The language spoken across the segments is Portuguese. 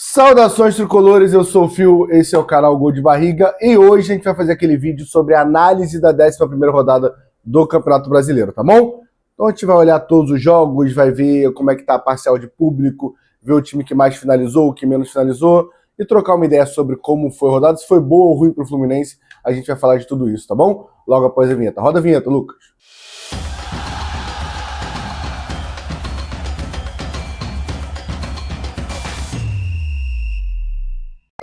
Saudações tricolores, eu sou o Fio, esse é o canal Gol de Barriga e hoje a gente vai fazer aquele vídeo sobre a análise da 11ª rodada do Campeonato Brasileiro, tá bom? Então a gente vai olhar todos os jogos, vai ver como é que tá a parcial de público, ver o time que mais finalizou, o que menos finalizou e trocar uma ideia sobre como foi a rodada, se foi boa ou ruim pro Fluminense, a gente vai falar de tudo isso, tá bom? Logo após a vinheta. Roda a vinheta, Lucas.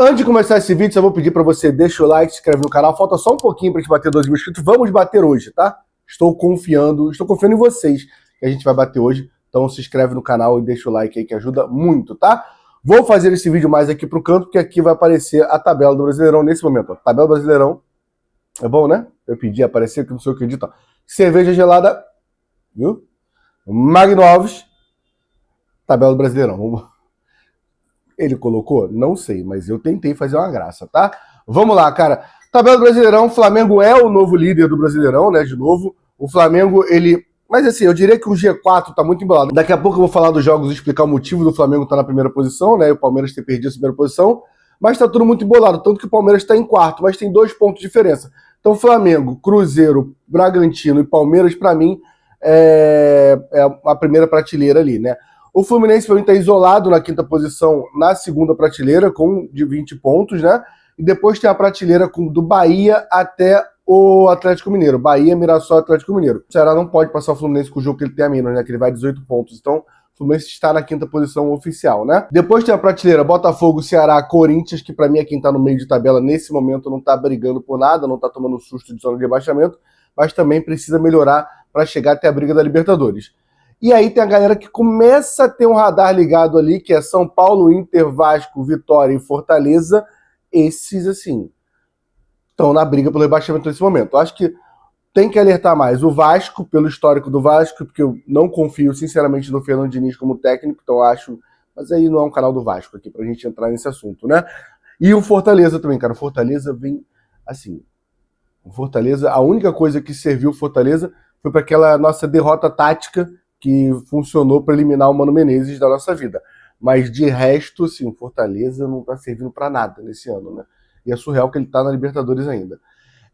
Antes de começar esse vídeo, só vou pedir para você deixar o like, se inscreve no canal. Falta só um pouquinho para a gente bater 2 mil inscritos. Vamos bater hoje, tá? Estou confiando em vocês que a gente vai bater hoje. Então se inscreve no canal e deixa o like aí que ajuda muito, tá? Vou fazer esse vídeo mais aqui pro canto, porque aqui vai aparecer a tabela do Brasileirão nesse momento. Ó. Tabela do Brasileirão. É bom, né? Eu pedi, apareceu, que não sei o que acredito. Ó. Cerveja gelada, viu? Magno Alves. Tabela do Brasileirão. Ele colocou? Não sei, mas eu tentei fazer uma graça, tá? Vamos lá, cara. Tabela do Brasileirão, o Flamengo é o novo líder do Brasileirão, né? De novo. O Flamengo, ele... Mas assim, eu diria que o G4 tá muito embolado. Daqui a pouco eu vou falar dos jogos e explicar o motivo do Flamengo estar na primeira posição, né? E o Palmeiras ter perdido a primeira posição. Mas tá tudo muito embolado. Tanto que o Palmeiras tá em quarto, mas tem 2 pontos de diferença. Então, Flamengo, Cruzeiro, Bragantino e Palmeiras, pra mim, é a primeira prateleira ali, né? O Fluminense está isolado na 5ª posição, na 2ª prateleira, de 20 pontos, né? E depois tem a prateleira do Bahia até o Atlético Mineiro. Bahia, Mirassol e Atlético Mineiro. O Ceará não pode passar o Fluminense com o jogo que ele tem a menos, né? Que ele vai 18 pontos. Então, o Fluminense está na 5ª posição oficial, né? Depois tem a prateleira Botafogo, Ceará, Corinthians, que para mim é quem está no meio de tabela nesse momento, não está brigando por nada, não está tomando susto de zona de rebaixamento, mas também precisa melhorar para chegar até a briga da Libertadores. E aí tem a galera que começa a ter um radar ligado ali, que é São Paulo, Inter, Vasco, Vitória e Fortaleza. Esses, assim, estão na briga pelo rebaixamento nesse momento. Eu acho que tem que alertar mais o Vasco, pelo histórico do Vasco, porque eu não confio, sinceramente, no Fernando Diniz como técnico, então eu acho... Mas aí não é um canal do Vasco aqui, pra gente entrar nesse assunto, né? E o Fortaleza também, cara. O Fortaleza vem, assim... O Fortaleza, a única coisa que serviu o Fortaleza foi para aquela nossa derrota tática que funcionou para eliminar o Mano Menezes da nossa vida. Mas de resto, assim, o Fortaleza não tá servindo para nada nesse ano, né? E é surreal que ele tá na Libertadores ainda.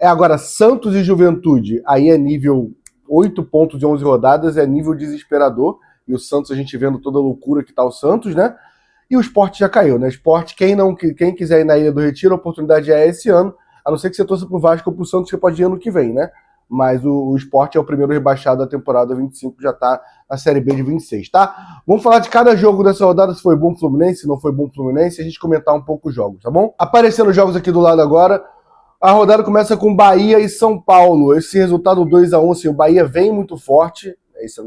Agora, Santos e Juventude, aí é nível 8 pontos de 11 rodadas, é nível desesperador. E o Santos, a gente vendo toda a loucura que tá o Santos, né? E o Sport já caiu, né? Sport, quem quiser ir na Ilha do Retiro, a oportunidade é esse ano. A não ser que você torça pro Vasco ou pro Santos, você pode ir ano que vem, né? Mas o Sport é o primeiro rebaixado da temporada 25, já tá na Série B de 26, tá? Vamos falar de cada jogo dessa rodada, se foi bom pro Fluminense, se não foi bom pro Fluminense, e a gente comentar um pouco os jogos, tá bom? Aparecendo os jogos aqui do lado agora, a rodada começa com Bahia e São Paulo. Esse resultado 2-1, assim, o Bahia vem muito forte, isso é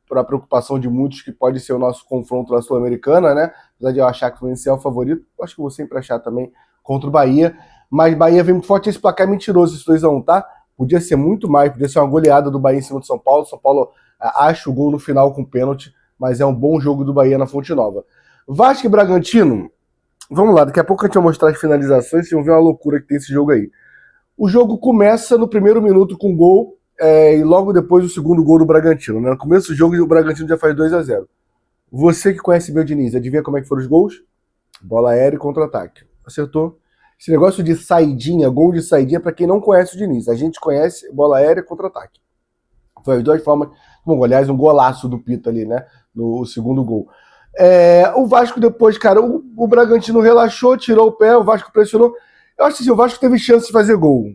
para a preocupação de muitos que pode ser o nosso confronto na Sul-Americana, né? Apesar de eu achar que o Fluminense é o favorito, acho que eu vou sempre achar também contra o Bahia, mas Bahia vem muito forte, esse placar é mentiroso, esse 2-1, tá? Podia ser muito mais, podia ser uma goleada do Bahia em cima do São Paulo. São Paulo acha o gol no final com pênalti, mas é um bom jogo do Bahia na Fonte Nova. Vasco e Bragantino, vamos lá, daqui a pouco a gente vai mostrar as finalizações, vocês vão ver uma loucura que tem esse jogo aí. O jogo começa no primeiro minuto com gol, e logo depois o segundo gol do Bragantino. Né? No começo do jogo o Bragantino já faz 2-0. Você que conhece bem o Diniz, adivinha como é que foram os gols? Bola aérea e contra-ataque. Acertou? Esse negócio de saidinha, gol de saidinha, para quem não conhece o Diniz. A gente conhece bola aérea e contra-ataque. Foi as 2 formas. Bom, aliás, um golaço do Pita ali, né? No segundo gol. O Vasco depois, cara, o Bragantino relaxou, tirou o pé, o Vasco pressionou. Eu acho que assim, o Vasco teve chance de fazer gol.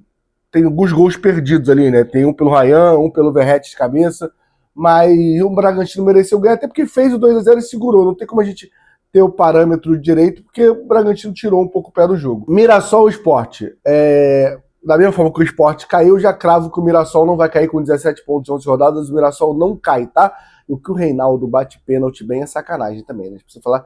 Tem alguns gols perdidos ali, né? Tem um pelo Ryan, um pelo Verratti de cabeça. Mas o Bragantino mereceu ganhar, até porque fez o 2-0 e segurou. Não tem como a gente ter o parâmetro direito, porque o Bragantino tirou um pouco o pé do jogo. Mirassol Sport. Da mesma forma que o Sport caiu, já cravo que o Mirassol não vai cair com 17 pontos em 11 rodadas, o Mirassol não cai, tá? E o que o Reinaldo bate pênalti bem é sacanagem também, né? Precisa falar,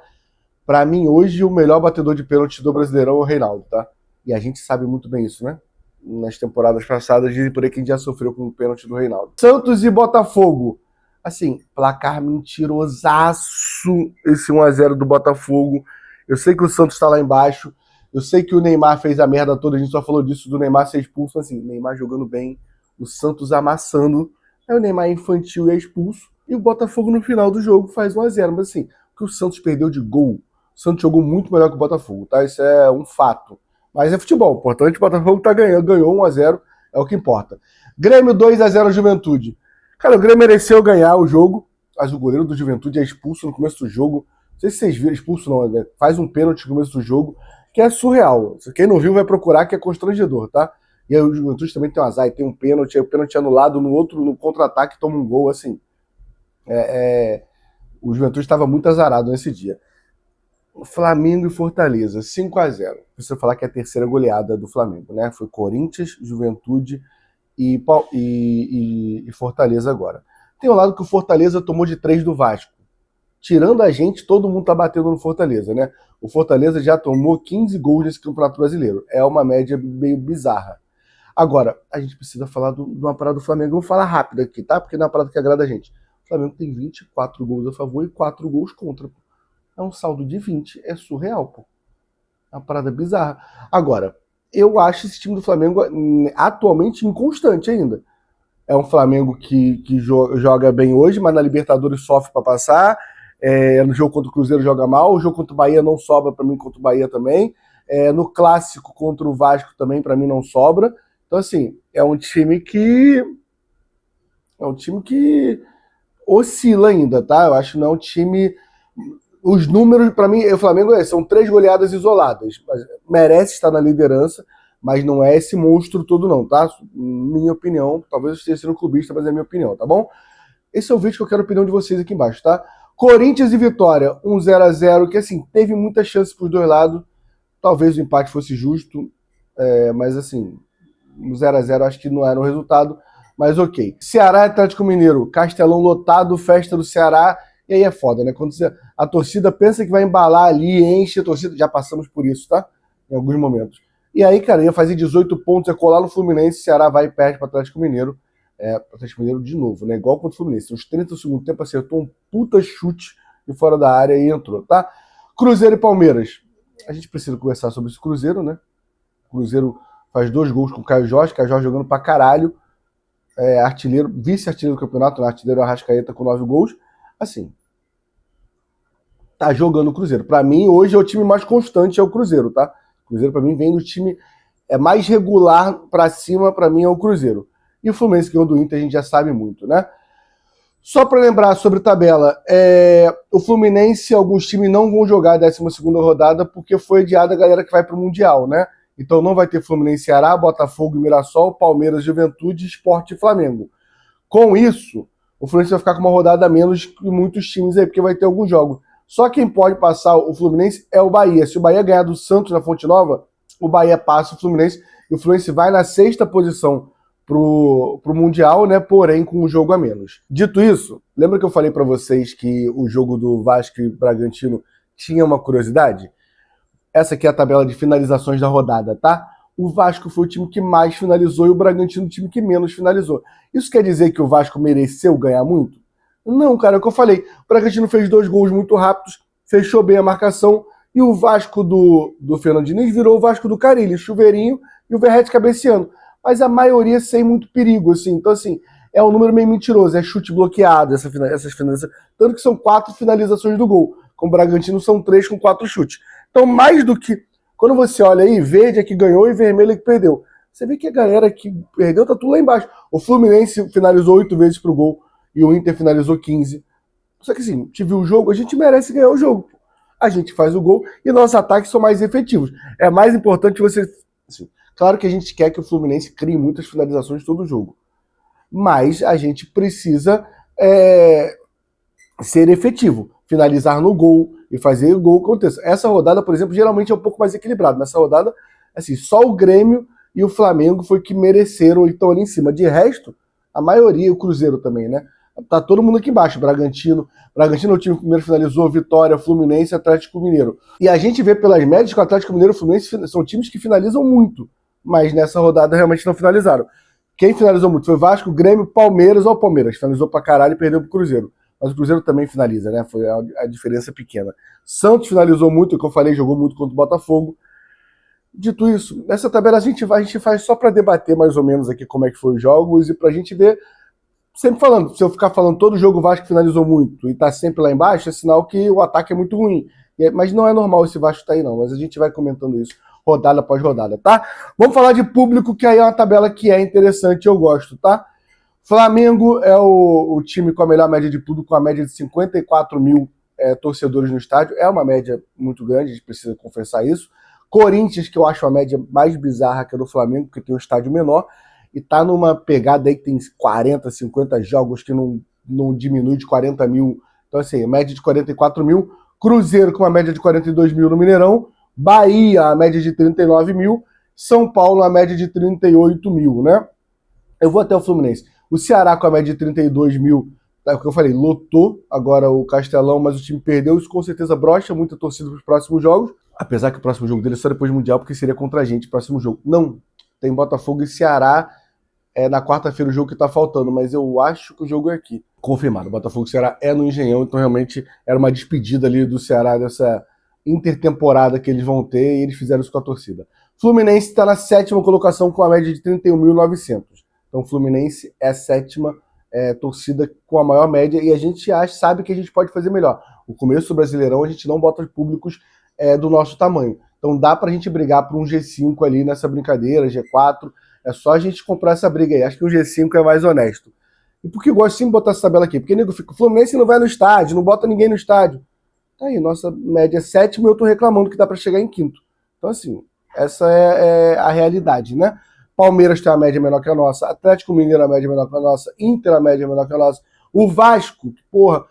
pra mim, hoje, o melhor batedor de pênalti do Brasileirão é o Reinaldo, tá? E a gente sabe muito bem isso, né? Nas temporadas passadas, dizem por aí que a gente já sofreu com o pênalti do Reinaldo. Santos e Botafogo. Assim, placar mentirosaço esse 1-0 do Botafogo. Eu sei que o Santos tá lá embaixo. Eu sei que o Neymar fez a merda toda. A gente só falou disso, do Neymar ser expulso. Assim, Neymar jogando bem, o Santos amassando. Aí o Neymar infantil é expulso. E o Botafogo no final do jogo faz 1-0. Mas assim, o que o Santos perdeu de gol O Santos jogou muito melhor que o Botafogo, tá? Isso é um fato. Mas é futebol, importante, o Botafogo tá ganhando, ganhou 1-0, é o que importa. Grêmio 2-0 Juventude. Cara, o Grêmio mereceu ganhar o jogo, mas o goleiro do Juventude é expulso no começo do jogo. Não sei se vocês viram, expulso não, né? Faz um pênalti no começo do jogo, que é surreal. Quem não viu vai procurar, que é constrangedor, tá? E aí o Juventude também tem um azar, e tem um pênalti, aí o pênalti é anulado, no outro, no contra-ataque, toma um gol, assim. O Juventude estava muito azarado nesse dia. Flamengo e Fortaleza, 5-0. Você falar que é a terceira goleada do Flamengo, né? Foi Corinthians, Juventude e Fortaleza agora. Tem um lado que o Fortaleza tomou de 3 do Vasco. Tirando a gente, todo mundo tá batendo no Fortaleza, né? O Fortaleza já tomou 15 gols nesse Campeonato Brasileiro. É uma média meio bizarra. Agora, a gente precisa falar de uma parada do Flamengo. Eu vou falar rápido aqui, tá? Porque não é uma parada que agrada a gente. O Flamengo tem 24 gols a favor e 4 gols contra. É um saldo de 20. É surreal, pô. É uma parada bizarra. Agora, eu acho esse time do Flamengo atualmente inconstante ainda. É um Flamengo que joga bem hoje, mas na Libertadores sofre para passar. No jogo contra o Cruzeiro joga mal. O jogo contra o Bahia não sobra para mim, contra o Bahia também. No clássico contra o Vasco também, para mim, não sobra. Então, assim, é um time que oscila ainda, tá? Eu acho que não é um time... Os números, para mim, o Flamengo são 3 goleadas isoladas. Merece estar na liderança, mas não é esse monstro todo não, tá? Minha opinião, talvez eu esteja sendo clubista, mas é minha opinião, tá bom? Esse é o vídeo que eu quero a opinião de vocês aqui embaixo, tá? Corinthians e Vitória, 1-0, que assim, teve muita chance pros dois lados. Talvez o empate fosse justo, mas assim, 0-0 acho que não era o resultado, mas ok. Ceará e Atlético Mineiro, Castelão lotado, festa do Ceará, e aí é foda, né? Quando a torcida pensa que vai embalar ali, enche a torcida, já passamos por isso, tá? Em alguns momentos. E aí, cara, ia fazer 18 pontos, ia colar no Fluminense, Ceará vai e perde para o Atlético Mineiro. Atlético Mineiro de novo, né? Igual contra o Fluminense. Uns 30 do segundo tempo acertou um puta chute de fora da área e entrou, tá? Cruzeiro e Palmeiras. A gente precisa conversar sobre esse Cruzeiro, né? O Cruzeiro faz 2 gols com o Caio Jorge jogando pra caralho. Artilheiro, vice-artilheiro do campeonato, né? Artilheiro Arrascaeta com 9 gols. Assim, tá jogando o Cruzeiro. Pra mim, hoje é o time mais constante, é o Cruzeiro, tá? O Cruzeiro, pra mim, vem do time mais regular pra cima, pra mim, é o Cruzeiro. E o Fluminense, que é o do Inter, a gente já sabe muito, né? Só pra lembrar sobre tabela, o Fluminense, alguns times não vão jogar a 12ª rodada porque foi adiada a galera que vai pro Mundial, né? Então não vai ter Fluminense, Ceará, Botafogo e Mirassol, Palmeiras, Juventude, Sport e Flamengo. Com isso, o Fluminense vai ficar com uma rodada a menos que muitos times aí, porque vai ter alguns jogos. Só quem pode passar o Fluminense é o Bahia. Se o Bahia ganhar do Santos na Fonte Nova, o Bahia passa o Fluminense e o Fluminense vai na 6ª posição pro Mundial, né? Porém, com um jogo a menos. Dito isso, lembra que eu falei para vocês que o jogo do Vasco e Bragantino tinha uma curiosidade? Essa aqui é a tabela de finalizações da rodada, tá? O Vasco foi o time que mais finalizou e o Bragantino o time que menos finalizou. Isso quer dizer que o Vasco mereceu ganhar muito? Não, cara, é o que eu falei. O Bragantino fez 2 gols muito rápidos, fechou bem a marcação, e o Vasco do Fernando Diniz virou o Vasco do Carille, chuveirinho, e o Verratti cabeceando. Mas a maioria sem muito perigo, assim. Então, assim, é um número meio mentiroso, é chute bloqueado, essas finalizações. Tanto que são 4 finalizações do gol. Com o Bragantino são 3 com 4 chutes. Então, mais do que... Quando você olha aí, verde é que ganhou e vermelho é que perdeu. Você vê que a galera que perdeu tá tudo lá embaixo. O Fluminense finalizou 8 vezes pro gol e o Inter finalizou 15. Só que assim, te viu o jogo, a gente merece ganhar o jogo. A gente faz o gol e nossos ataques são mais efetivos. É mais importante você... Assim, claro que a gente quer que o Fluminense crie muitas finalizações todo o jogo. Mas a gente precisa ser efetivo. Finalizar no gol e fazer o gol aconteça. Essa rodada, por exemplo, geralmente é um pouco mais equilibrado. Nessa rodada, assim, só o Grêmio e o Flamengo foi que mereceram e estão ali em cima. De resto, a maioria, o Cruzeiro também, né? Tá todo mundo aqui embaixo. Bragantino é o time que primeiro finalizou, Vitória, Fluminense, Atlético Mineiro. E a gente vê pelas médias que o Atlético Mineiro e o Fluminense são times que finalizam muito, mas nessa rodada realmente não finalizaram. Quem finalizou muito foi Vasco, Grêmio, Palmeiras. Ou o Palmeiras finalizou pra caralho e perdeu pro Cruzeiro. Mas o Cruzeiro também finaliza, né? Foi a diferença pequena. Santos finalizou muito, como eu falei, jogou muito contra o Botafogo. Dito isso, nessa tabela a gente faz só para debater mais ou menos aqui como é que foi os jogos e pra gente ver, sempre falando, se eu ficar falando todo jogo o Vasco finalizou muito e tá sempre lá embaixo, é sinal que o ataque é muito ruim. Mas não é normal esse Vasco tá aí não, mas a gente vai comentando isso rodada após rodada, tá? Vamos falar de público, que aí é uma tabela que é interessante, eu gosto, tá? Flamengo é o time com a melhor média de público, com a média de 54 mil torcedores no estádio. É uma média muito grande, a gente precisa confessar isso. Corinthians, que eu acho a média mais bizarra que a do Flamengo, porque tem um estádio menor, e tá numa pegada aí que tem 40, 50 jogos que não diminui de 40 mil. Então, assim, média de 44 mil. Cruzeiro com uma média de 42 mil no Mineirão. Bahia, a média de 39 mil. São Paulo, a média de 38 mil, né? Eu vou até o Fluminense. O Ceará com a média de 32 mil, é o que eu falei, lotou agora o Castelão, mas o time perdeu. Isso com certeza brocha muita torcida para os próximos jogos. Apesar que o próximo jogo dele é só depois do Mundial, porque seria contra a gente o próximo jogo. Não, tem Botafogo e Ceará na quarta-feira o jogo que tá faltando, mas eu acho que o jogo é aqui. Confirmado, Botafogo e Ceará é no Engenhão, então realmente era uma despedida ali do Ceará dessa intertemporada que eles vão ter, e eles fizeram isso com a torcida. Fluminense está na sétima colocação com a média de 31.900. Então o Fluminense é a sétima torcida com a maior média, e a gente sabe que a gente pode fazer melhor. O começo do Brasileirão a gente não bota os públicos do nosso tamanho. Então dá pra gente brigar por um G5 ali nessa brincadeira, G4. É só a gente comprar essa briga aí. Acho que o G5 é mais honesto. E por que eu gosto sim de botar essa tabela aqui? Porque nego fica, o Fluminense não vai no estádio, não bota ninguém no estádio. Tá aí, nossa média é sétima e eu tô reclamando que dá pra chegar em quinto. Então assim, essa é a realidade, né? Palmeiras tem uma média menor que a nossa, Atlético Mineiro a média menor que a nossa, Inter a média menor que a nossa, o Vasco, porra,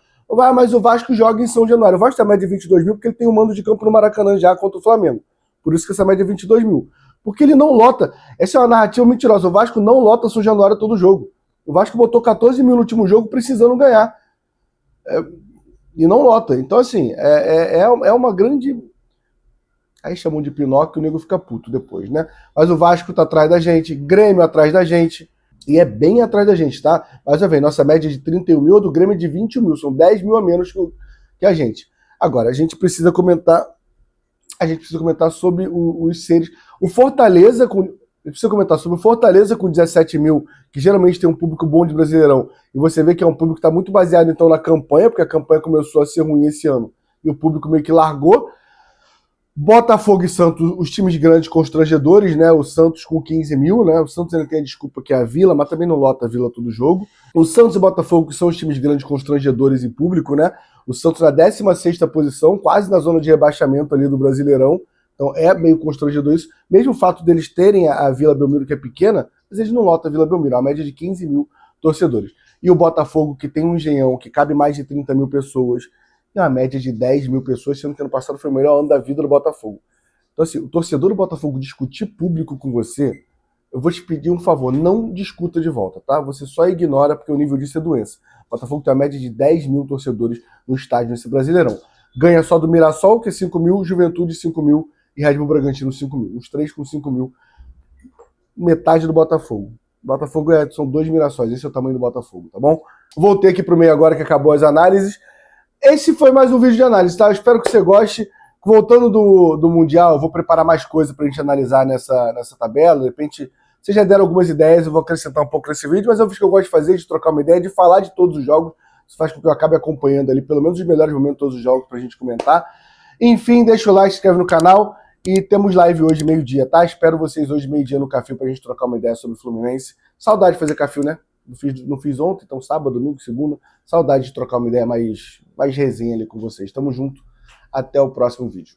mas o Vasco joga em São Januário. O Vasco tem a média de 22 mil porque ele tem um mando de campo no Maracanã já contra o Flamengo. Por isso que essa média é 22 mil. Porque ele não lota. Essa é uma narrativa mentirosa. O Vasco não lota São Januário todo jogo. O Vasco botou 14 mil no último jogo precisando ganhar. E não lota. Então, assim, é uma grande... Aí chamam de Pinóquio, o nego fica puto depois, né? Mas o Vasco tá atrás da gente, Grêmio atrás da gente, e é bem atrás da gente, tá? Mas já vem, nossa média de 31 mil, a do Grêmio é de 21 mil, são 10 mil a menos que a gente. Agora, a gente precisa comentar sobre os seres. O Fortaleza, precisa comentar sobre o Fortaleza com 17 mil, que geralmente tem um público bom de Brasileirão, e você vê que é um público que está muito baseado então na campanha, porque a campanha começou a ser ruim esse ano, e o público meio que largou. Botafogo e Santos, os times grandes constrangedores, né? O Santos com 15 mil, né? O Santos ainda tem a desculpa que é a Vila, mas também não lota a Vila todo jogo. O Santos e o Botafogo são os times grandes constrangedores em público, né? O Santos na 16ª posição, quase na zona de rebaixamento ali do Brasileirão. Então é meio constrangedor isso. Mesmo o fato deles terem a Vila Belmiro, que é pequena, mas eles não lotam a Vila Belmiro, a média de 15 mil torcedores. E o Botafogo, que tem um engenhão, que cabe mais de 30 mil pessoas, tem uma média de 10 mil pessoas, sendo que ano passado foi o melhor ano da vida do Botafogo. Então, assim, o torcedor do Botafogo discutir público com você, eu vou te pedir um favor, não discuta de volta, tá? Você só ignora, porque o nível disso é doença. O Botafogo tem uma média de 10 mil torcedores no estádio nesse Brasileirão. Ganha só do Mirassol, que é 5 mil, Juventude 5 mil e Red Bull Bragantino 5 mil. Os três com 5 mil. Metade do Botafogo. Botafogo são 2 Mirassóis, esse é o tamanho do Botafogo, tá bom? Voltei aqui pro meio agora que acabou as análises. Esse foi mais um vídeo de análise, tá? Eu espero que você goste. Voltando do Mundial, eu vou preparar mais coisa pra gente analisar nessa tabela. De repente, vocês já deram algumas ideias, eu vou acrescentar um pouco nesse vídeo, mas é o que eu gosto de fazer, de trocar uma ideia, de falar de todos os jogos. Isso faz com que eu acabe acompanhando ali, pelo menos os melhores momentos de todos os jogos pra gente comentar. Enfim, deixa o like, se inscreve no canal e temos live hoje, meio-dia, tá? Espero vocês hoje, meio-dia, no Café pra gente trocar uma ideia sobre o Fluminense. Saudade de fazer Café, né? Não fiz ontem, então sábado, domingo, segunda. Saudade de trocar uma ideia mais resenha ali com vocês. Tamo junto. Até o próximo vídeo.